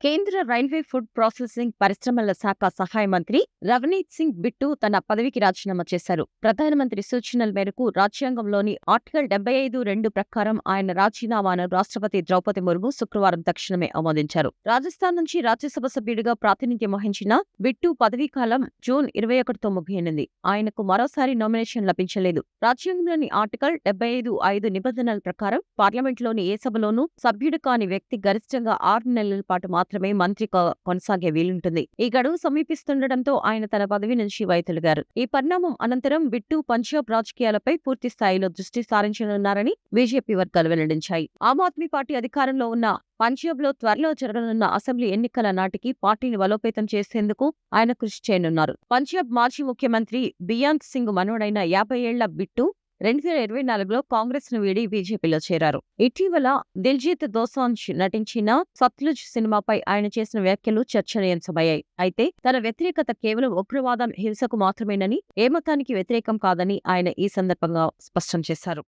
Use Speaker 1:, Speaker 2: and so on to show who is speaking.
Speaker 1: కేంద్ర railway food processing పరిశ్రమల శాఖ సహాయ మంత్రి రవనీత్ సింగ్ బిట్టు తన పదవికి రాజీనామా చేశారు. ప్రధానమంత్రి సూచనల మేరకు రాజ్యాంగంలోని ఆర్టికల్ 75(2) ప్రకారం ఆయన రాజీనామాను రాష్ట్రపతి ద్రౌపది ముర్ము శుక్రవారం తక్షణమే ఆమోదించారు. రాజస్థాన్ నుంచి రాజ్యసభ సభ్యుడిగా ప్రాతినిధ్యం వహించిన బిట్టు పదవీకాలం జూన్ 21తో ముగియనుంది. ఆయనకు మరోసారి నామినేషన్ లభించలేదు. రాజ్యాంగంలోని ఆర్టికల్ 75(5) నిబంధనల ప్రకారం పార్లమెంట్లోని ఏ సభలోనూ సభ్యుడు కాని వ్యక్తి గరిష్టంగా 6 నెలల పాటు మాత్రమే మంత్రిగా కొనసాగే వీలుంటుంది. ఈ గడువు సమీపిస్తుండటంతో ఆయన తన పదవి నుంచి వైదొలిగారు. ఈ పరిణామం అనంతరం బిట్టు పంజాబ్ రాజకీయాలపై పూర్తి స్థాయిలో దృష్టి సారించనున్నారని బీజేపీ వర్గాలు వెల్లడించాయి. ఆమ్ ఆద్మీ పార్టీ అధికారంలో ఉన్న పంజాబ్లో త్వరలో జరగనున్న అసెంబ్లీ ఎన్నికల నాటికి పార్టీని బలోపేతం చేసేందుకు ఆయన కృషి చేయనున్నారు. పంజాబ్ మాజీ ముఖ్యమంత్రి బియాంత్ సింగ్ మనవడైన 50 ఏళ్ల బిట్టు 2024లో కాంగ్రెస్ ను వీడి బీజేపీలో చేరారు. ఇటీవల దిల్జీత్ దోసాంజ్ నటించిన సత్లుజ్ సినిమాపై ఆయన చేసిన వ్యాఖ్యలు చర్చనీయాంశమయ్యాయి. అయితే తన వ్యతిరేకత కేవలం ఉగ్రవాదం, హింసకు మాత్రమేనని, ఏ మతానికి వ్యతిరేకం కాదని ఆయన ఈ సందర్భంగా స్పష్టం చేశారు.